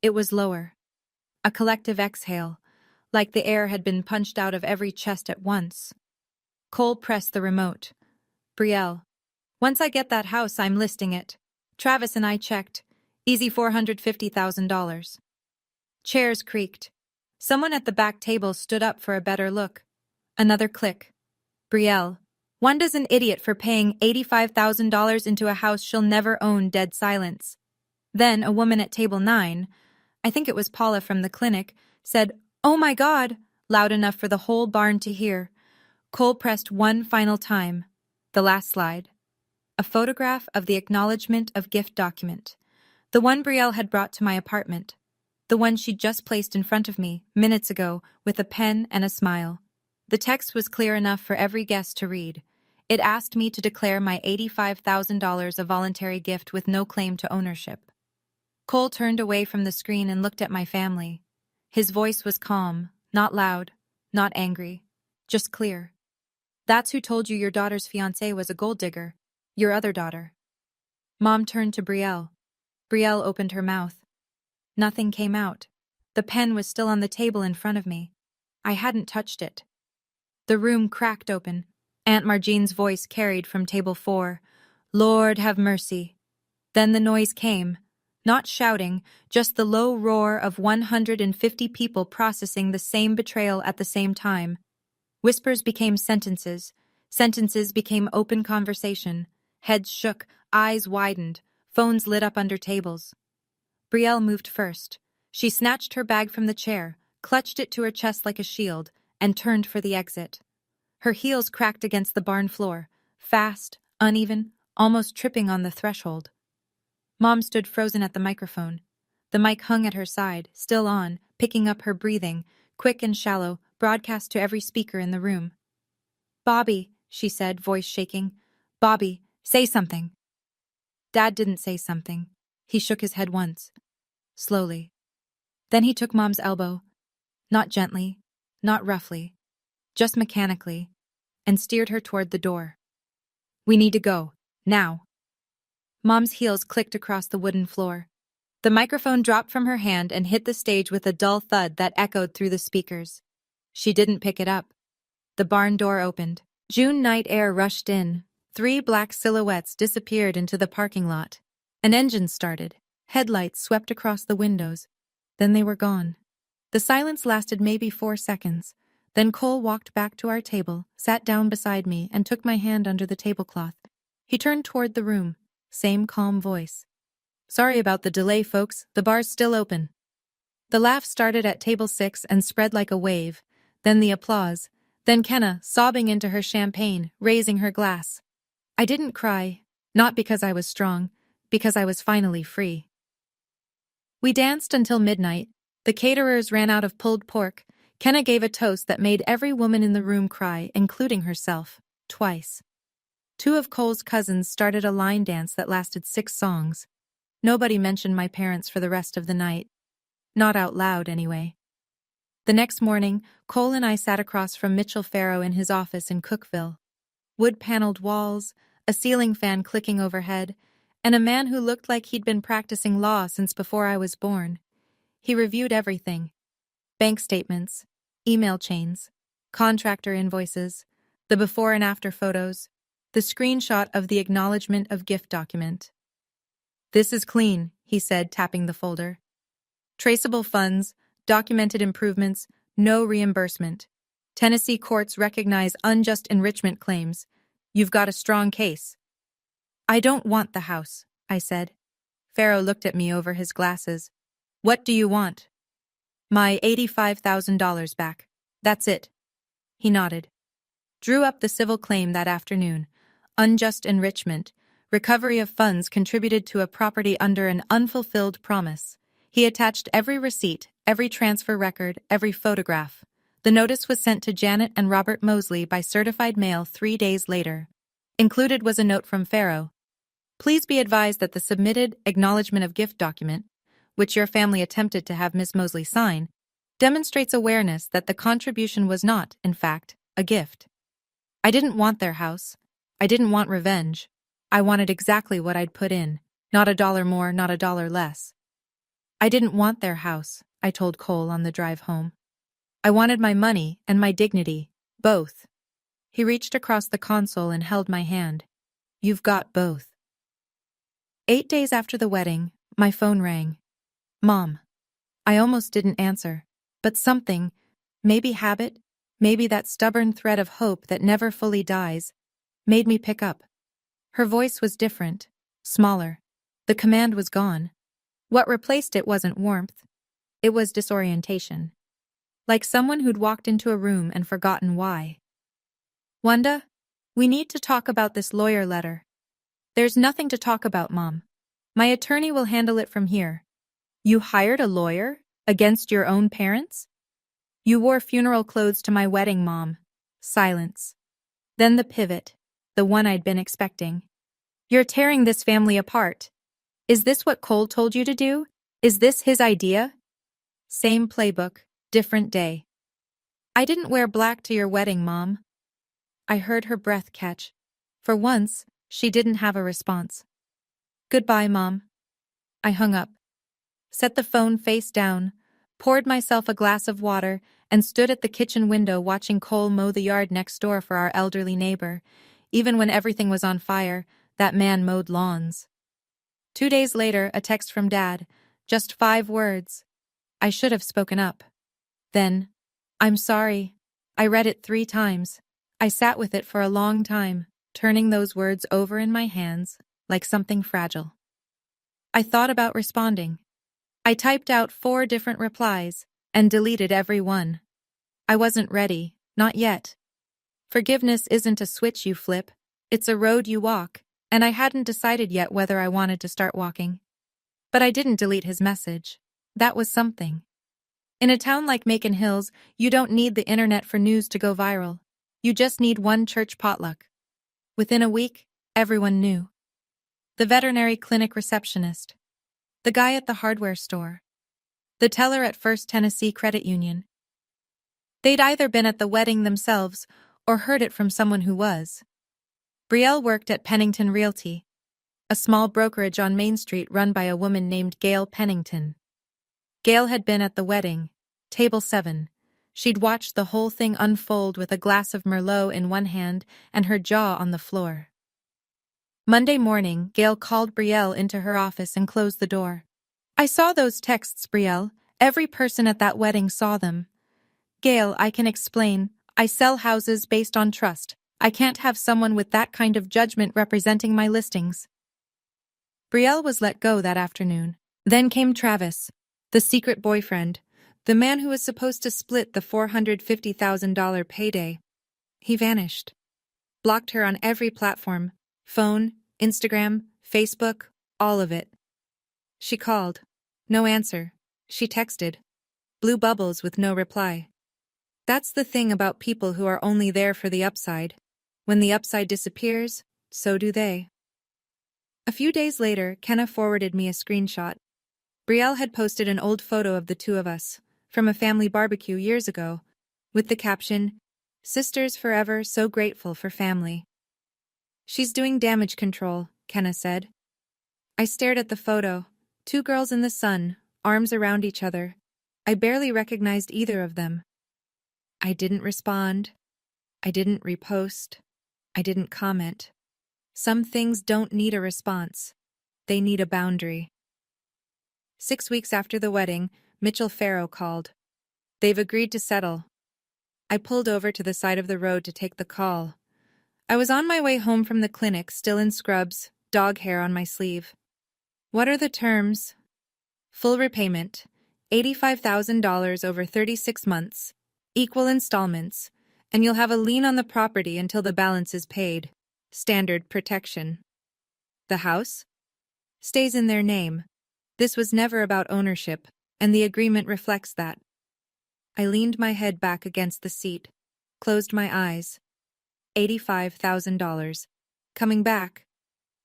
It was lower. A collective exhale, like the air had been punched out of every chest at once. Cole pressed the remote. Brielle. Once I get that house, I'm listing it. Travis and I checked. Easy $450,000. Chairs creaked. Someone at the back table stood up for a better look. Another click. Brielle. Wanda's an idiot for paying $85,000 into a house she'll never own. Dead silence. Then a woman at table 9, I think it was Paula from the clinic, said, "Oh my God," loud enough for the whole barn to hear. Cole pressed one final time. The last slide. A photograph of the acknowledgement of gift document. The one Brielle had brought to my apartment. The one she'd just placed in front of me, minutes ago, with a pen and a smile. The text was clear enough for every guest to read. It asked me to declare my $85,000 a voluntary gift with no claim to ownership. Cole turned away from the screen and looked at my family. His voice was calm, not loud, not angry, just clear. That's who told you your daughter's fiancé was a gold digger, your other daughter. Mom turned to Brielle. Brielle opened her mouth. Nothing came out. The pen was still on the table in front of me. I hadn't touched it. The room cracked open. Aunt Marjean's voice carried from table 4. Lord have mercy. Then the noise came. Not shouting, just the low roar of 150 people processing the same betrayal at the same time. Whispers became sentences. Sentences became open conversation. Heads shook, eyes widened, phones lit up under tables. Brielle moved first. She snatched her bag from the chair, clutched it to her chest like a shield, and turned for the exit. Her heels cracked against the barn floor, fast, uneven, almost tripping on the threshold. Mom stood frozen at the microphone. The mic hung at her side, still on, picking up her breathing, quick and shallow, broadcast to every speaker in the room. Bobby, she said, voice shaking. Bobby, say something. Dad didn't say something. He shook his head once. Slowly. Then he took Mom's elbow. Not gently, not roughly, just mechanically, and steered her toward the door. We need to go. Now. Mom's heels clicked across the wooden floor. The microphone dropped from her hand and hit the stage with a dull thud that echoed through the speakers. She didn't pick it up. The barn door opened. June night air rushed in. 3 black silhouettes disappeared into the parking lot. An engine started. Headlights swept across the windows. Then they were gone. The silence lasted maybe 4 seconds. Then Cole walked back to our table, sat down beside me, and took my hand under the tablecloth. He turned toward the room. Same calm voice. Sorry about the delay, folks. The bar's still open. The laugh started at table 6 and spread like a wave. Then the applause. Then Kenna, sobbing into her champagne, raising her glass. I didn't cry. Not because I was strong. Because I was finally free. We danced until midnight. The caterers ran out of pulled pork. Kenna gave a toast that made every woman in the room cry, including herself, twice. 2 of Cole's cousins started a line dance that lasted 6 songs. Nobody mentioned my parents for the rest of the night. Not out loud, anyway. The next morning, Cole and I sat across from Mitchell Farrow in his office in Cookville. Wood-paneled walls, a ceiling fan clicking overhead, and a man who looked like he'd been practicing law since before I was born. He reviewed everything. Bank statements, email chains, contractor invoices, the before and after photos, the screenshot of the acknowledgement of gift document. This is clean, he said, tapping the folder. Traceable funds, documented improvements, no reimbursement. Tennessee courts recognize unjust enrichment claims. You've got a strong case. I don't want the house, I said. Farrow looked at me over his glasses. What do you want? My $85,000 back. That's it. He nodded. Drew up the civil claim that afternoon. Unjust enrichment. Recovery of funds contributed to a property under an unfulfilled promise. He attached every receipt, every transfer record, every photograph. The notice was sent to Janet and Robert Mosley by certified mail 3 days later. Included was a note from Farrow. Please be advised that the submitted acknowledgement of gift document, which your family attempted to have Miss Mosley sign, demonstrates awareness that the contribution was not, in fact, a gift. I didn't want their house. I didn't want revenge. I wanted exactly what I'd put in, not $1 more, not $1 less. I didn't want their house, I told Cole on the drive home. I wanted my money and my dignity, both. He reached across the console and held my hand. You've got both. 8 days after the wedding, my phone rang. Mom. I almost didn't answer, but something, maybe habit, maybe that stubborn thread of hope that never fully dies, made me pick up. Her voice was different, smaller. The command was gone. What replaced it wasn't warmth. It was disorientation. Like someone who'd walked into a room and forgotten why. Wanda? We need to talk about this lawyer letter. There's nothing to talk about, Mom. My attorney will handle it from here. You hired a lawyer? Against your own parents? You wore funeral clothes to my wedding, Mom. Silence. Then the pivot, the one I'd been expecting. You're tearing this family apart. Is this what Cole told you to do? Is this his idea? Same playbook, different day. I didn't wear black to your wedding, Mom. I heard her breath catch. For once, she didn't have a response. Goodbye, Mom. I hung up, set the phone face down, poured myself a glass of water, and stood at the kitchen window watching Cole mow the yard next door for our elderly neighbor. Even when everything was on fire, that man mowed lawns. 2 days later, a text from Dad. Just 5 words. I should have spoken up. Then, I'm sorry. I read it 3 times. I sat with it for a long time, turning those words over in my hands like something fragile. I thought about responding. I typed out 4 different replies and deleted every one. I wasn't ready, not yet. Forgiveness isn't a switch you flip, it's a road you walk, and I hadn't decided yet whether I wanted to start walking. But I didn't delete his message. That was something. In a town like Macon Hills, you don't need the internet for news to go viral. You just need one church potluck. Within a week, everyone knew. The veterinary clinic receptionist. The guy at the hardware store. The teller at First Tennessee Credit Union. They'd either been at the wedding themselves or heard it from someone who was. Brielle worked at Pennington Realty, a small brokerage on Main Street run by a woman named Gail Pennington. Gail had been at the wedding, table 7. She'd watched the whole thing unfold with a glass of Merlot in one hand and her jaw on the floor. Monday morning, Gail called Brielle into her office and closed the door. I saw those texts, Brielle. Every person at that wedding saw them. Gail, I can explain. I sell houses based on trust. I can't have someone with that kind of judgment representing my listings. Brielle was let go that afternoon. Then came Travis, the secret boyfriend, the man who was supposed to split the $450,000 payday. He vanished. Blocked her on every platform. Phone, Instagram, Facebook, all of it. She called. No answer. She texted. Blue bubbles with no reply. That's the thing about people who are only there for the upside. When the upside disappears, so do they. A few days later, Kenna forwarded me a screenshot. Brielle had posted an old photo of the 2 of us, from a family barbecue years ago, with the caption, "Sisters forever, so grateful for family." She's doing damage control, Kenna said. I stared at the photo. 2 girls in the sun, arms around each other. I barely recognized either of them. I didn't respond. I didn't repost. I didn't comment. Some things don't need a response. They need a boundary. 6 weeks after the wedding, Mitchell Farrow called. They've agreed to settle. I pulled over to the side of the road to take the call. I was on my way home from the clinic, still in scrubs, dog hair on my sleeve. What are the terms? Full repayment, $85,000 over 36 months, equal installments, and you'll have a lien on the property until the balance is paid. Standard protection. The house? Stays in their name. This was never about ownership, and the agreement reflects that. I leaned my head back against the seat, closed my eyes. $85,000. Coming back.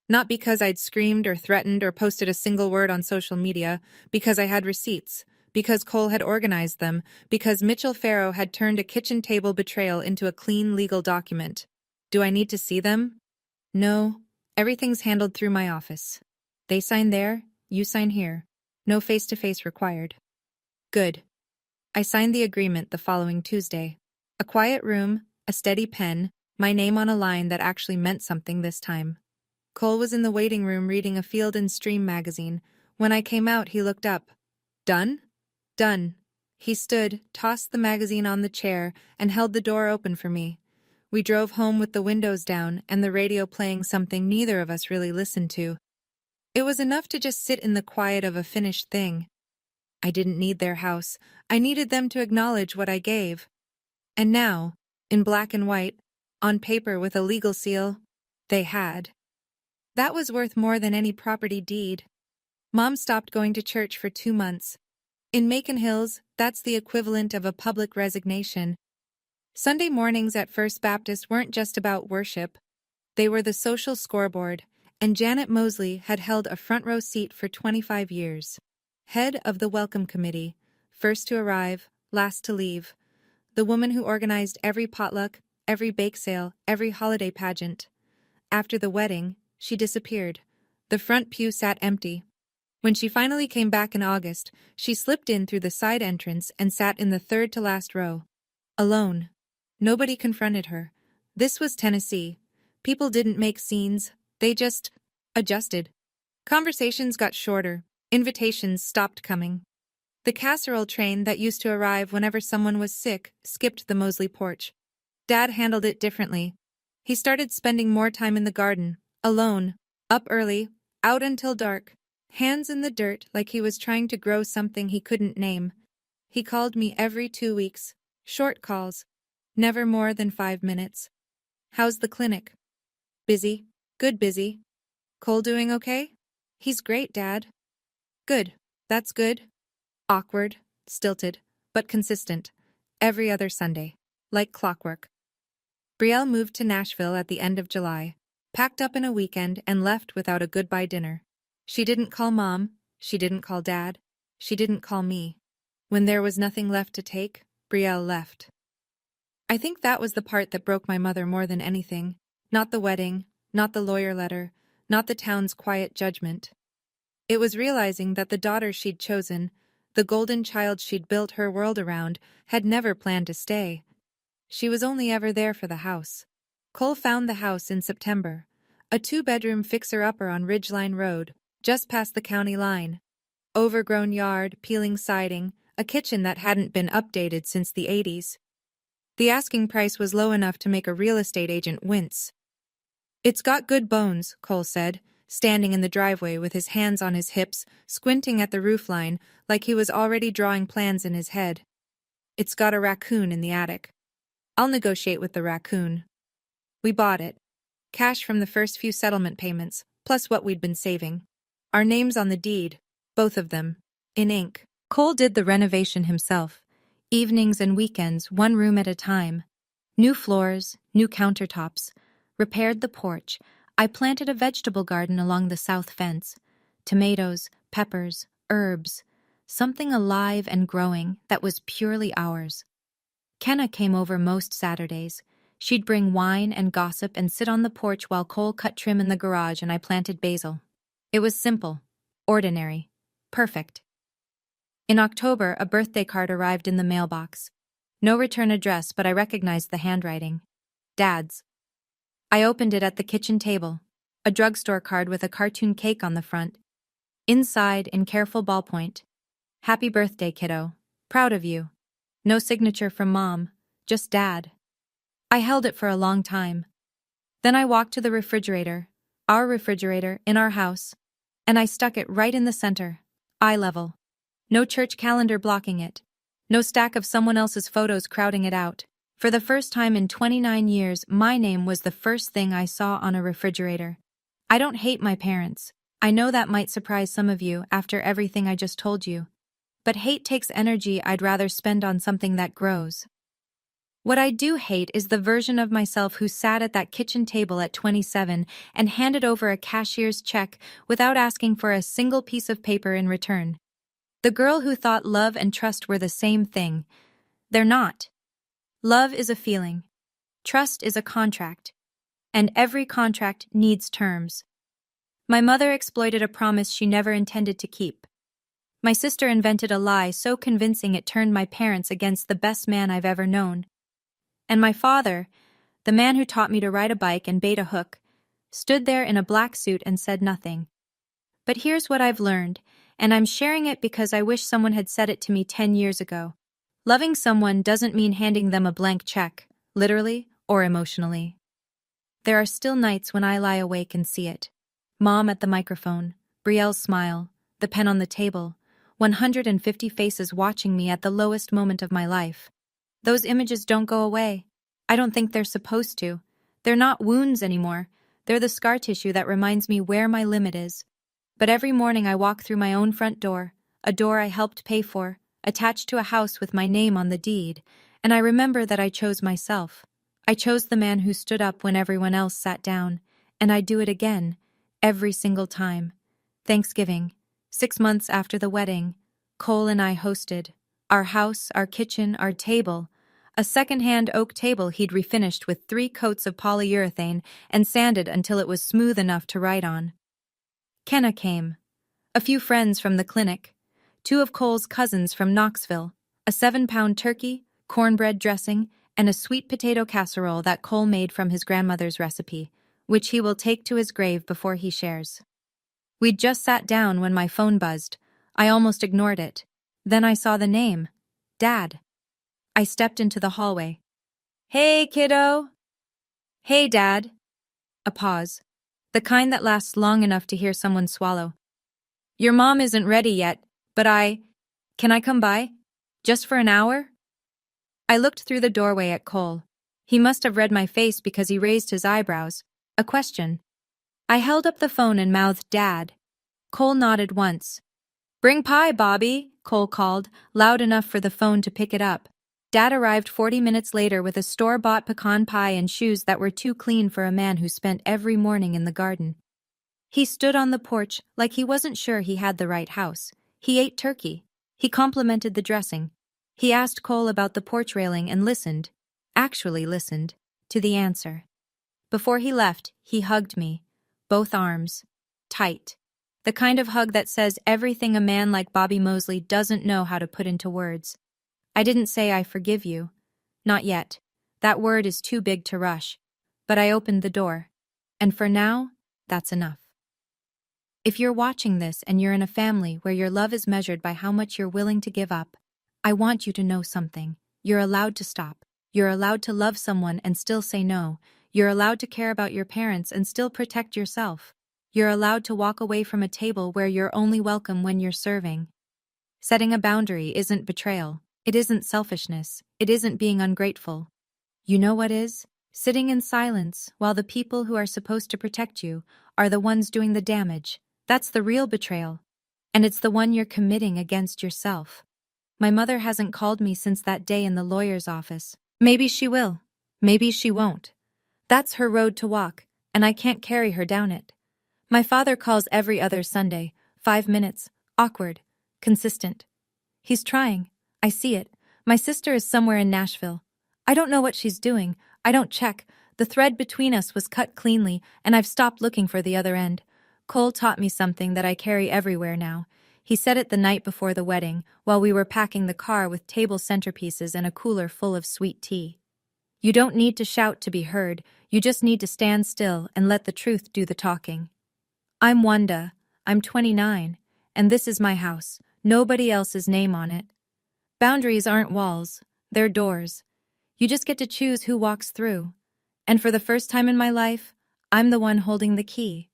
Not because I'd screamed or threatened or posted a single word on social media, because I had receipts, because Cole had organized them, because Mitchell Farrow had turned a kitchen table betrayal into a clean legal document. Do I need to see them? No. Everything's handled through my office. They sign there, you sign here. No face-to-face required. Good. I signed the agreement the following Tuesday. A quiet room, a steady pen, my name on a line that actually meant something this time. Cole was in the waiting room reading a Field and Stream magazine. When I came out, he looked up. Done? Done. He stood, tossed the magazine on the chair, and held the door open for me. We drove home with the windows down and the radio playing something neither of us really listened to. It was enough to just sit in the quiet of a finished thing. I didn't need their house. I needed them to acknowledge what I gave. And now, in black and white, On paper with a legal seal. They had. That was worth more than any property deed. Mom stopped going to church for 2 months. In Macon Hills, that's the equivalent of a public resignation. Sunday mornings at First Baptist weren't just about worship. They were the social scoreboard, and Janet Mosley had held a front row seat for 25 years. Head of the welcome committee, first to arrive, last to leave. The woman who organized every potluck, every bake sale, every holiday pageant. After the wedding, she disappeared. The front pew sat empty. When she finally came back in August, she slipped in through the side entrance and sat in the third to last row. Alone. Nobody confronted her. This was Tennessee. People didn't make scenes, they just adjusted. Conversations got shorter, invitations stopped coming. The casserole train that used to arrive whenever someone was sick skipped the Mosley porch. Dad handled it differently. He started spending more time in the garden, alone, up early, out until dark, hands in the dirt like he was trying to grow something he couldn't name. He called me every 2 weeks, short calls, never more than 5 minutes. How's the clinic? Busy. Good busy. Cole doing okay? He's great, Dad. Good. That's good. Awkward, stilted, but consistent. Every other Sunday. Like clockwork. Brielle moved to Nashville at the end of July, packed up in a weekend and left without a goodbye dinner. She didn't call Mom, she didn't call Dad, she didn't call me. When there was nothing left to take, Brielle left. I think that was the part that broke my mother more than anything. Not the wedding, not the lawyer letter, not the town's quiet judgment. It was realizing that the daughter she'd chosen, the golden child she'd built her world around, had never planned to stay. She was only ever there for the house. Cole found the house in September, a 2-bedroom fixer-upper on Ridgeline Road, just past the county line. Overgrown yard, peeling siding, a kitchen that hadn't been updated since the 80s. The asking price was low enough to make a real estate agent wince. It's got good bones, Cole said, standing in the driveway with his hands on his hips, squinting at the roofline like he was already drawing plans in his head. It's got a raccoon in the attic. I'll negotiate with the raccoon. We bought it. Cash from the first few settlement payments, plus what we'd been saving. Our names on the deed, both of them, in ink. Cole did the renovation himself. Evenings and weekends, 1 room at a time. New floors, new countertops. Repaired the porch. I planted a vegetable garden along the south fence. Tomatoes, peppers, herbs. Something alive and growing that was purely ours. Kenna came over most Saturdays. She'd bring wine and gossip and sit on the porch while Cole cut trim in the garage and I planted basil. It was simple, ordinary, perfect. In October, a birthday card arrived in the mailbox. No return address, but I recognized the handwriting. Dad's. I opened it at the kitchen table. A drugstore card with a cartoon cake on the front. Inside, in careful ballpoint. Happy birthday, kiddo. Proud of you. No signature from Mom, just Dad. I held it for a long time. Then I walked to the refrigerator, our refrigerator, in our house, and I stuck it right in the center, eye level. No church calendar blocking it. No stack of someone else's photos crowding it out. For the first time in 29 years, my name was the first thing I saw on a refrigerator. I don't hate my parents. I know that might surprise some of you after everything I just told you. But hate takes energy I'd rather spend on something that grows. What I do hate is the version of myself who sat at that kitchen table at 27 and handed over a cashier's check without asking for a single piece of paper in return. The girl who thought love and trust were the same thing. They're not. Love is a feeling. Trust is a contract. And every contract needs terms. My mother exploited a promise she never intended to keep. My sister invented a lie so convincing it turned my parents against the best man I've ever known. And my father, the man who taught me to ride a bike and bait a hook, stood there in a black suit and said nothing. But here's what I've learned, and I'm sharing it because I wish someone had said it to me 10 years ago. Loving someone doesn't mean handing them a blank check, literally or emotionally. There are still nights when I lie awake and see it. Mom at the microphone, Brielle's smile, the pen on the table, 150 faces watching me at the lowest moment of my life. Those images don't go away. I don't think they're supposed to. They're not wounds anymore. They're the scar tissue that reminds me where my limit is. But every morning I walk through my own front door, a door I helped pay for, attached to a house with my name on the deed, and I remember that I chose myself. I chose the man who stood up when everyone else sat down, and I do it again, every single time. Thanksgiving, 6 months after the wedding, Cole and I hosted. Our house, our kitchen, our table. A second-hand oak table he'd refinished with 3 coats of polyurethane and sanded until it was smooth enough to write on. Kenna came. A few friends from the clinic. 2 of Cole's cousins from Knoxville. A 7-pound turkey, cornbread dressing, and a sweet potato casserole that Cole made from his grandmother's recipe, which he will take to his grave before he shares. We'd just sat down when my phone buzzed. I almost ignored it. Then I saw the name. Dad. I stepped into the hallway. "Hey, kiddo." "Hey, Dad." A pause. The kind that lasts long enough to hear someone swallow. "Your mom isn't ready yet, but Can I come by? Just for an hour?" I looked through the doorway at Cole. He must have read my face because he raised his eyebrows. A question. I held up the phone and mouthed Dad. Cole nodded once. "Bring pie, Bobby," Cole called, loud enough for the phone to pick it up. Dad arrived 40 minutes later with a store-bought pecan pie and shoes that were too clean for a man who spent every morning in the garden. He stood on the porch like he wasn't sure he had the right house. He ate turkey. He complimented the dressing. He asked Cole about the porch railing and listened, actually listened, to the answer. Before he left, he hugged me, both arms, tight. The kind of hug that says everything a man like Bobby Mosley doesn't know how to put into words. I didn't say I forgive you. Not yet. That word is too big to rush. But I opened the door. And for now, that's enough. If you're watching this and you're in a family where your love is measured by how much you're willing to give up, I want you to know something. You're allowed to stop. You're allowed to love someone and still say no. You're allowed to care about your parents and still protect yourself. You're allowed to walk away from a table where you're only welcome when you're serving. Setting a boundary isn't betrayal. It isn't selfishness. It isn't being ungrateful. You know what is? Sitting in silence while the people who are supposed to protect you are the ones doing the damage. That's the real betrayal. And it's the one you're committing against yourself. My mother hasn't called me since that day in the lawyer's office. Maybe she will. Maybe she won't. That's her road to walk, and I can't carry her down it. My father calls every other Sunday, 5 minutes, awkward, consistent. He's trying. I see it. My sister is somewhere in Nashville. I don't know what she's doing. I don't check. The thread between us was cut cleanly, and I've stopped looking for the other end. Cole taught me something that I carry everywhere now. He said it the night before the wedding, while we were packing the car with table centerpieces and a cooler full of sweet tea. You don't need to shout to be heard. You just need to stand still and let the truth do the talking. I'm Wanda. I'm 29, and this is my house. Nobody else's name on it. Boundaries aren't walls. They're doors. You just get to choose who walks through. And for the first time in my life, I'm the one holding the key.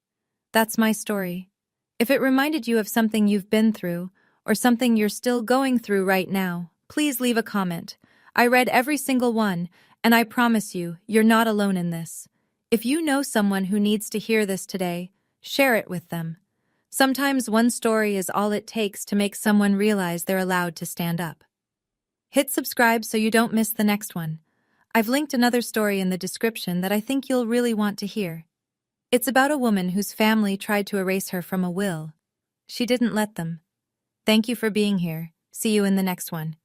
That's my story. If it reminded you of something you've been through, or something you're still going through right now, please leave a comment. I read every single one, and I promise you, you're not alone in this. If you know someone who needs to hear this today, share it with them. Sometimes one story is all it takes to make someone realize they're allowed to stand up. Hit subscribe so you don't miss the next one. I've linked another story in the description that I think you'll really want to hear. It's about a woman whose family tried to erase her from a will. She didn't let them. Thank you for being here. See you in the next one.